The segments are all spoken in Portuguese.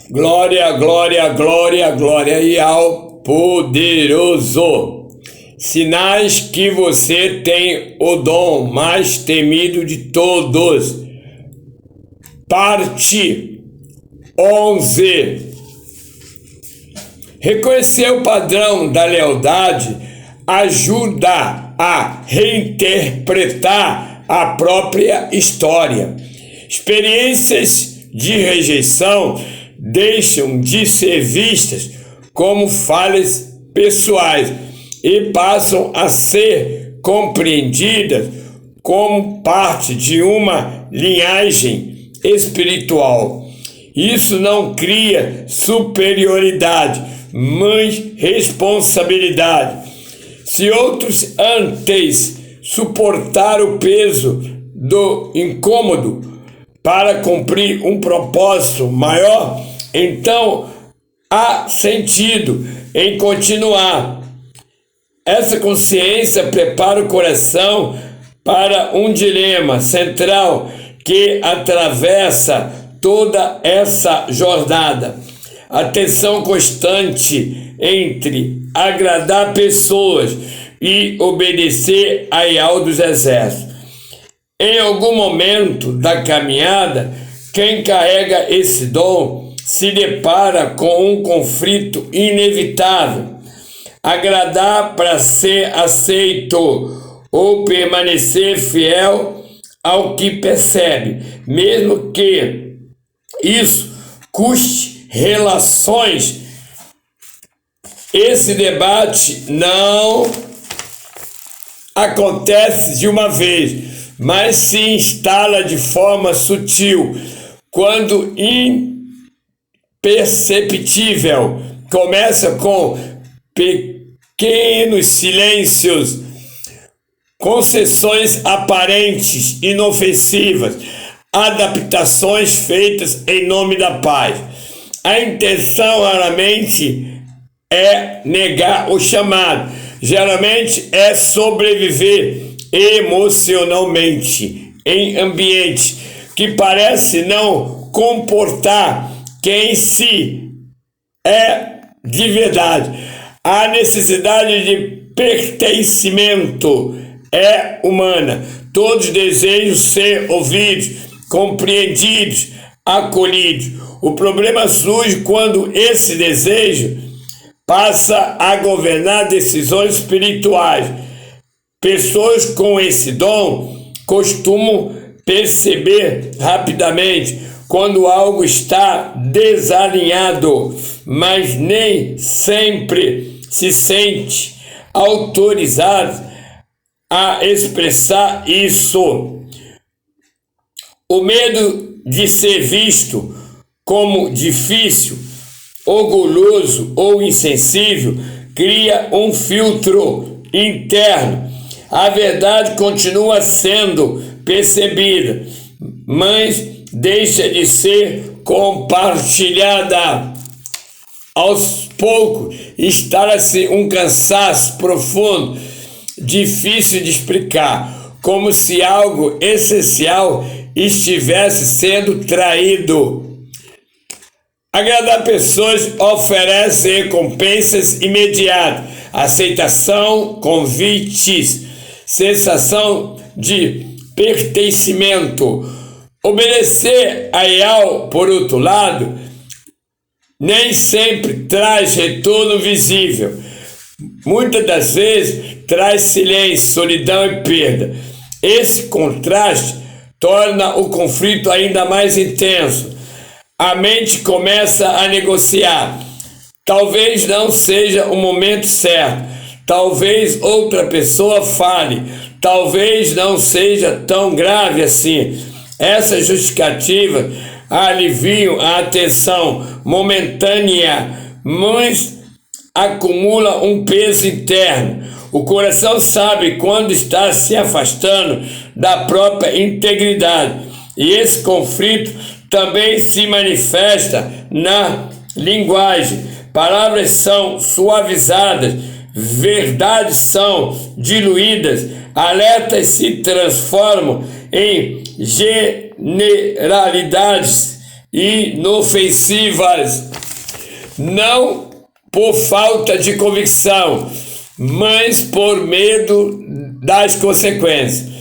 Glória, glória, glória, glória e ao poderoso. Sinais que você tem o dom mais temido de todos. Parte 11. Reconhecer o padrão da lealdade ajuda a reinterpretar a própria história. Experiências de rejeição deixam de ser vistas como falhas pessoais e passam a ser compreendidas como parte de uma linhagem espiritual. Isso não cria superioridade, mas responsabilidade. Se outros antes suportaram o peso do incômodo para cumprir um propósito maior, então há sentido em continuar. Essa consciência prepara o coração para um dilema central que atravessa toda essa jornada. A tensão constante entre agradar pessoas e obedecer a ideal dos exércitos. Em algum momento da caminhada, quem carrega esse dom se depara com um conflito inevitável. Agradar para ser aceito ou permanecer fiel ao que percebe, mesmo que isso custe relações. Esse debate não acontece de uma vez, mas se instala de forma sutil, quando imperceptível. Começa com pequenos silêncios, concessões aparentes, inofensivas, adaptações feitas em nome da paz. A intenção raramente é negar o chamado, geralmente é sobreviver emocionalmente em ambiente que parece não comportar quem se é de verdade. A necessidade de pertencimento é humana. Todos desejam ser ouvidos, compreendidos, acolhidos. O problema surge quando esse desejo passa a governar decisões espirituais. Pessoas com esse dom costumam perceber rapidamente quando algo está desalinhado, mas nem sempre se sente autorizado a expressar isso. O medo de ser visto como difícil, orgulhoso ou insensível cria um filtro interno. A verdade continua sendo percebida, mas deixa de ser compartilhada. Aos poucos, instala-se um cansaço profundo, difícil de explicar, como se algo essencial estivesse sendo traído. Agradar pessoas oferece recompensas imediatas, aceitação, convites, sensação de pertencimento. Obedecer a ideal, por outro lado, nem sempre traz retorno visível. Muitas das vezes traz silêncio, solidão e perda. Esse contraste torna o conflito ainda mais intenso. A mente começa a negociar. Talvez não seja o momento certo. Talvez outra pessoa fale. Talvez não seja tão grave assim. Essas justificativas aliviam a atenção momentânea, mas acumula um peso interno. O coração sabe quando está se afastando da própria integridade. E esse conflito também se manifesta na linguagem. Palavras são suavizadas, verdades são diluídas, alertas se transformam em generalidades inofensivas, não por falta de convicção, mas por medo das consequências.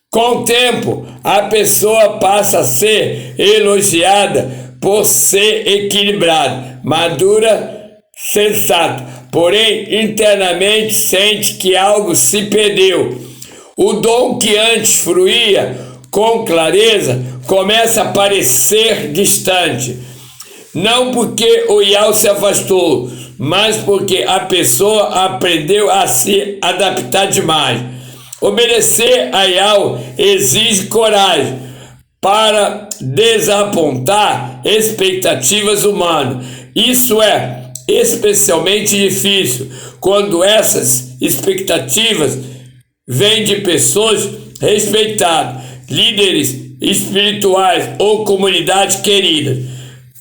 Com o tempo, a pessoa passa a ser elogiada por ser equilibrada, madura, sensata, porém internamente sente que algo se perdeu. O dom que antes fluía com clareza começa a parecer distante, não porque o Yao se afastou, mas porque a pessoa aprendeu a se adaptar demais. Obedecer a Yao exige coragem para desapontar expectativas humanas. Isso é especialmente difícil quando essas expectativas vêm de pessoas respeitadas, líderes espirituais ou comunidades queridas.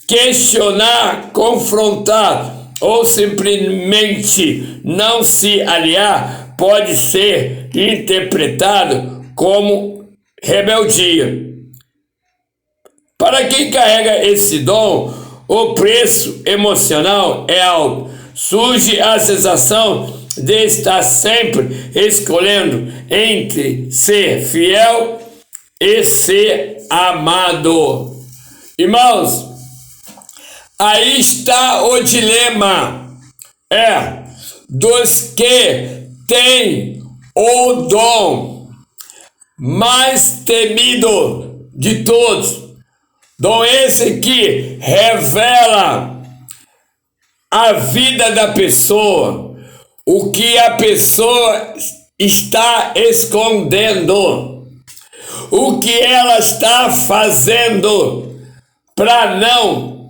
Questionar, confrontar ou simplesmente não se aliar pode ser interpretado como rebeldia. Para quem carrega esse dom, o preço emocional é alto. Surge a sensação de estar sempre escolhendo entre ser fiel e ser amado. Irmãos, aí está o dilema, dos que têm o dom mais temido de todos, dom esse que revela a vida da pessoa, o que a pessoa está escondendo, o que ela está fazendo para não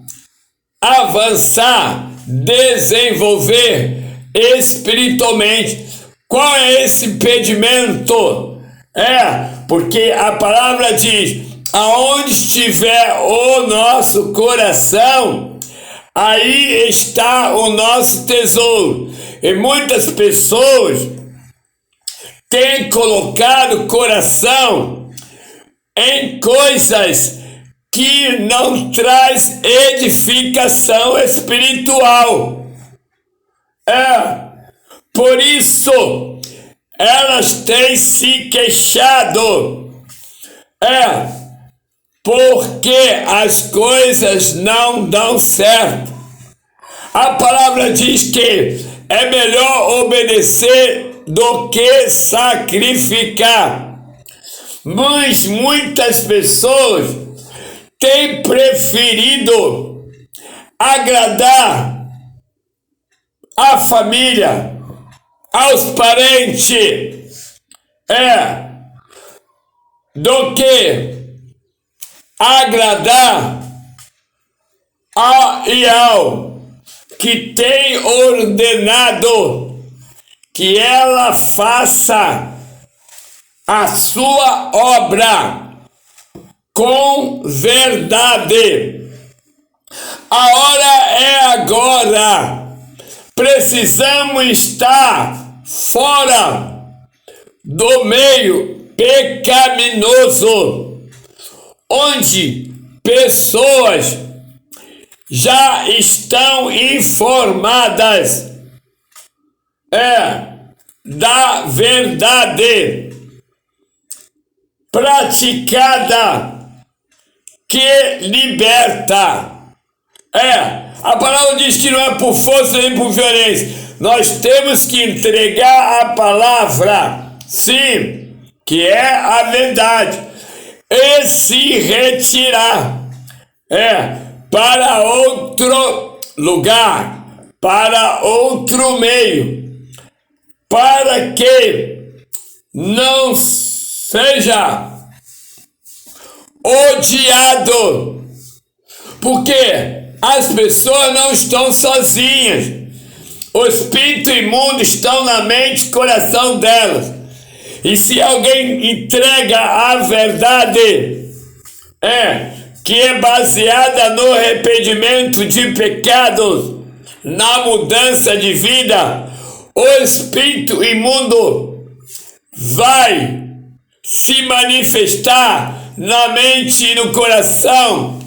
avançar, desenvolver espiritualmente. Qual é esse impedimento? Porque a palavra diz: aonde estiver o nosso coração, aí está o nosso tesouro. E muitas pessoas têm colocado o coração em coisas que não traz edificação espiritual. Por isso elas têm se queixado. Porque as coisas não dão certo. A palavra diz que é melhor obedecer do que sacrificar. Mas muitas pessoas têm preferido agradar a família, aos parentes, do que agradar a Yao, que tem ordenado que ela faça a sua obra com verdade. A hora é agora. Precisamos estar fora do meio pecaminoso, onde pessoas já estão informadas da verdade praticada que liberta. A palavra diz que não é por força nem por violência. Nós temos que entregar a palavra, sim, que é a verdade, e se retirar para outro lugar, para outro meio, para que não seja odiado, porque as pessoas não estão sozinhas. O espírito imundo estão na mente e coração delas. E se alguém entrega a verdade, que é baseada no arrependimento de pecados, na mudança de vida, o espírito imundo vai se manifestar na mente e no coração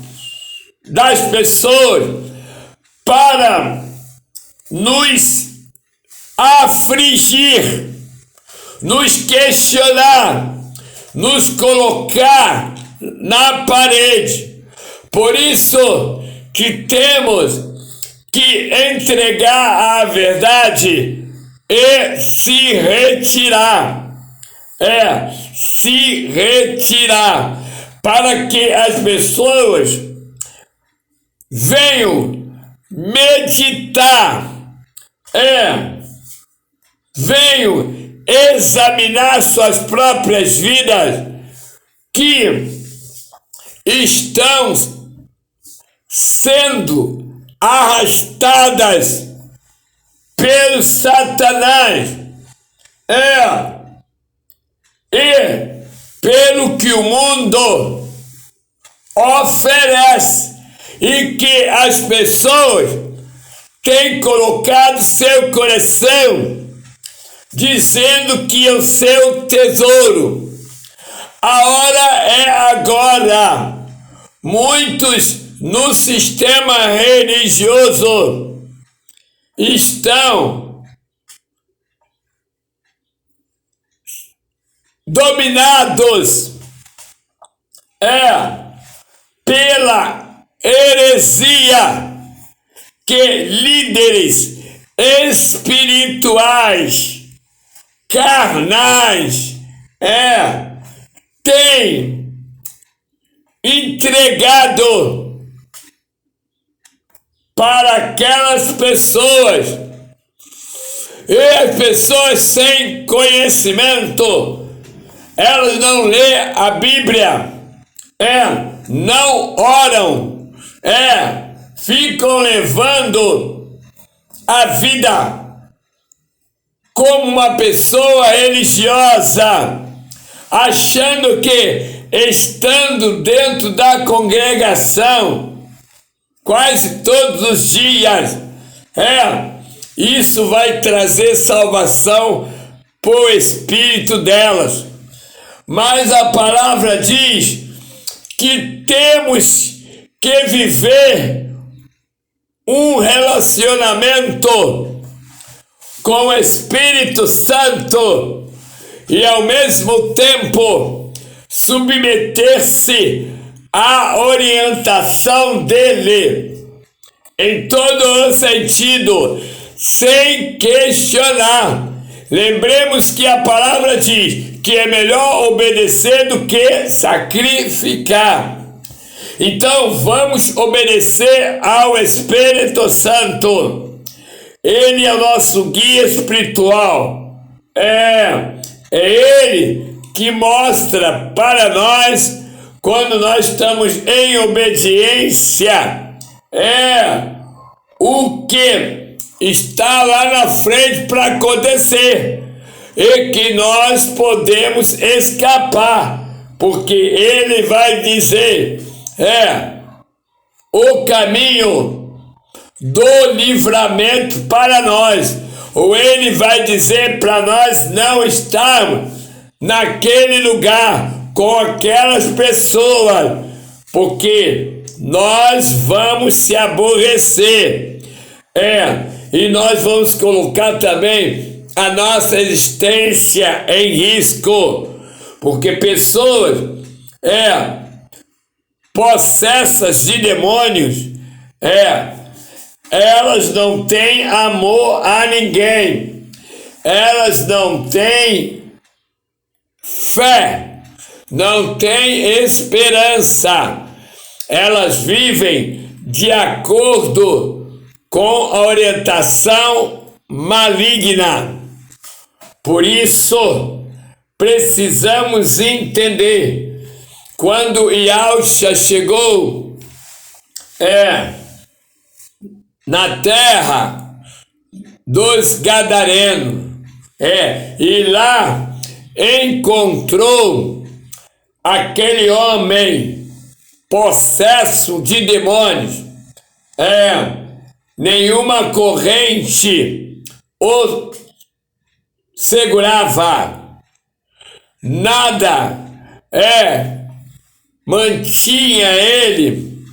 das pessoas para nos afligir, nos questionar, nos colocar na parede. Por isso que temos que entregar a verdade e se retirar. Se retirar, para que as pessoas venham meditar, venham examinar suas próprias vidas, que estão sendo arrastadas pelo Satanás, e pelo que o mundo oferece, e que as pessoas têm colocado seu coração, dizendo que é o seu tesouro. A hora é agora. Muitos no sistema religioso estão dominados pela heresia, que líderes espirituais, carnais, têm entregado para aquelas pessoas, e as pessoas sem conhecimento, elas não lêem a Bíblia, não oram, ficam levando a vida como uma pessoa religiosa, achando que estando dentro da congregação quase todos os dias, isso vai trazer salvação para o espírito delas. Mas a palavra diz que temos que viver um relacionamento com o Espírito Santo e ao mesmo tempo submeter-se à orientação dele em todo o sentido, sem questionar. Lembremos que a palavra diz que é melhor obedecer do que sacrificar. Então vamos obedecer ao Espírito Santo. Ele é o nosso guia espiritual. É Ele que mostra para nós quando nós estamos em obediência. O que está lá na frente para acontecer e que nós podemos escapar, porque Ele vai dizer o caminho do livramento para nós, ou Ele vai dizer para nós não estarmos naquele lugar com aquelas pessoas, porque nós vamos se aborrecer, e nós vamos colocar também a nossa existência em risco, porque pessoas possessas de demônios, elas não têm amor a ninguém, elas não têm fé, não têm esperança, elas vivem de acordo com a orientação maligna. Por isso, precisamos entender, quando Yahshua chegou na terra dos Gadarenos, e lá encontrou aquele homem possesso de demônios, nenhuma corrente o segurava, nada mantinha ele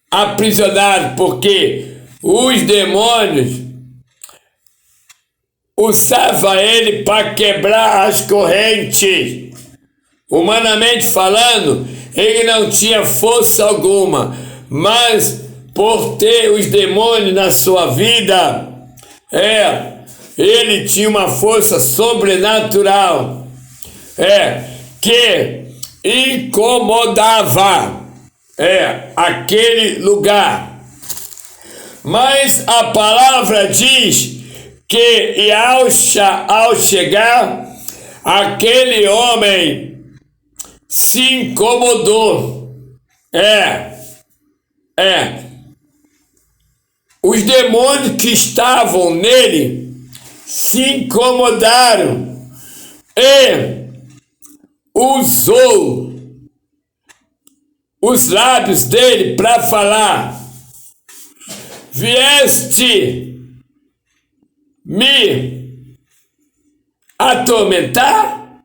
aprisionado, porque os demônios usavam ele para quebrar as correntes. Humanamente falando, ele não tinha força alguma, mas por ter os demônios na sua vida, ele tinha uma força sobrenatural, que incomodava, aquele lugar. Mas a palavra diz que ao chegar, aquele homem se incomodou. Os demônios que estavam nele se incomodaram e usou os lábios dele para falar: vieste me atormentar?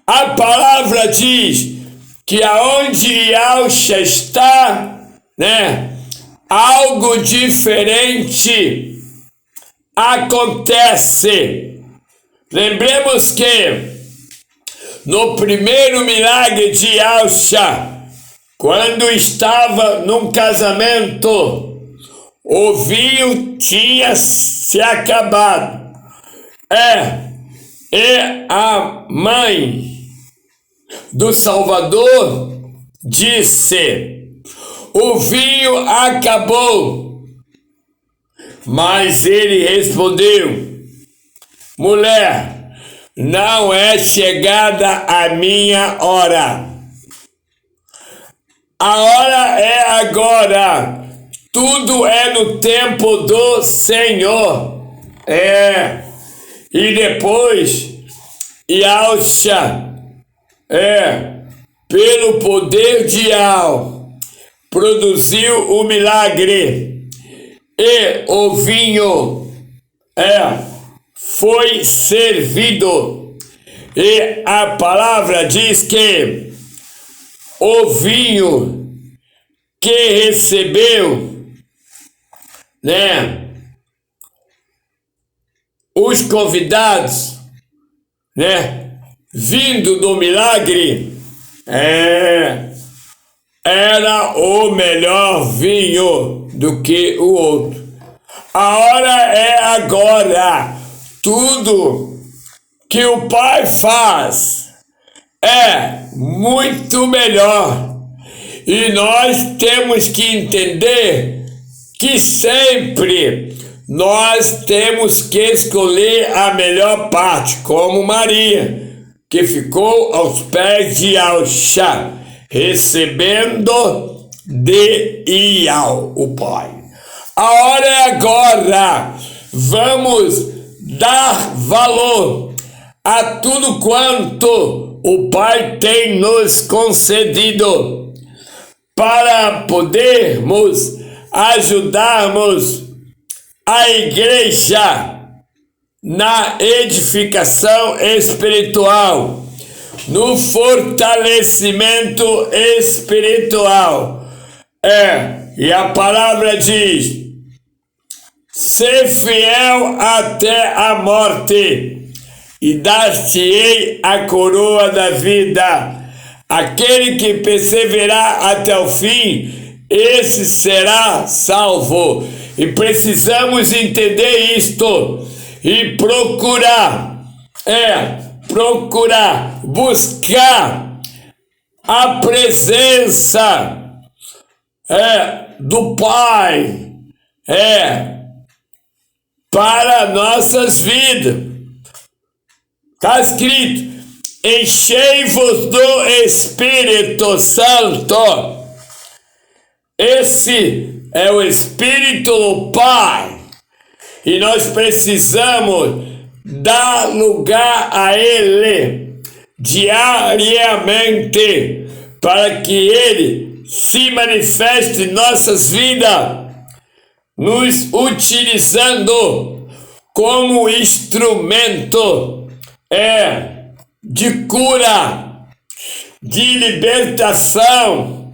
A palavra diz que aonde Yahshua está, algo diferente acontece. Lembremos que no primeiro milagre de Yahshua, quando estava num casamento, o vinho tinha se acabado. E a mãe do Salvador disse: o vinho acabou. Mas ele respondeu: mulher, não é chegada a minha hora. A hora é agora. Tudo é no tempo do Senhor. E depois, Yahshua, pelo poder de Yahweh, produziu o milagre. E o vinho, foi servido. E a palavra diz que o vinho que recebeu, os convidados, vindo do milagre, era o melhor vinho do que o outro. A hora é agora. Tudo que o Pai faz é muito melhor. E nós temos que entender que sempre nós temos que escolher a melhor parte, como Maria, que ficou aos pés de Yahshua, recebendo de Yahweh, o Pai. A hora é agora. Vamos dar valor a tudo quanto o Pai tem nos concedido, para podermos ajudarmos a igreja na edificação espiritual, no fortalecimento espiritual. E a palavra diz: ser fiel até a morte, e dar-te-ei a coroa da vida. Aquele que perseverar até o fim, esse será salvo. E precisamos entender isto e procurar, buscar a presença do Pai, para nossas vidas. Está escrito: enchei-vos do Espírito Santo. Esse é o Espírito do Pai. E nós precisamos dar lugar a Ele diariamente, para que Ele se manifeste em nossas vidas, nos utilizando como instrumento de cura, de libertação,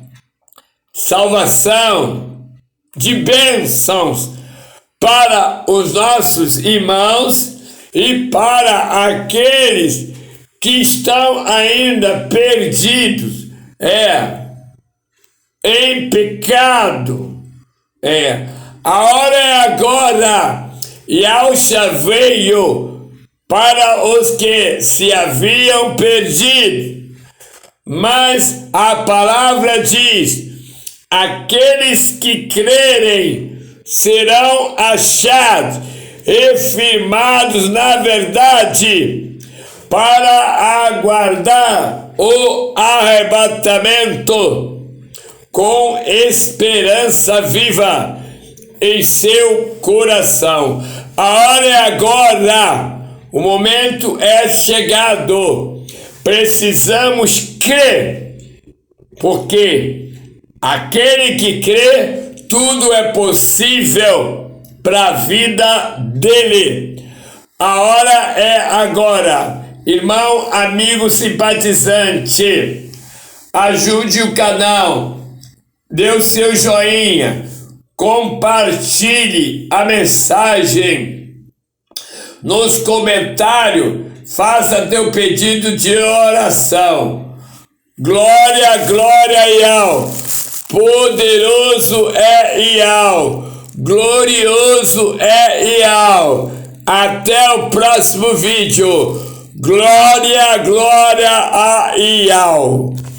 salvação, de bênçãos para os nossos irmãos e para aqueles que estão ainda perdidos, em pecado. A hora é agora, Yahshua veio para os que se haviam perdido, mas a palavra diz: aqueles que crerem serão achados e firmados na verdade, para aguardar o arrebatamento com esperança viva em seu coração. A hora é agora, o momento é chegado. Precisamos crer, porque aquele que crê, tudo é possível para a vida dele. A hora é agora. Irmão, amigo simpatizante, ajude o canal, dê o seu joinha, compartilhe a mensagem nos comentários, faça teu pedido de oração. Glória, glória a Yahweh, poderoso é Yahweh, glorioso é Yahweh. Até o próximo vídeo. Glória, glória a Yahweh.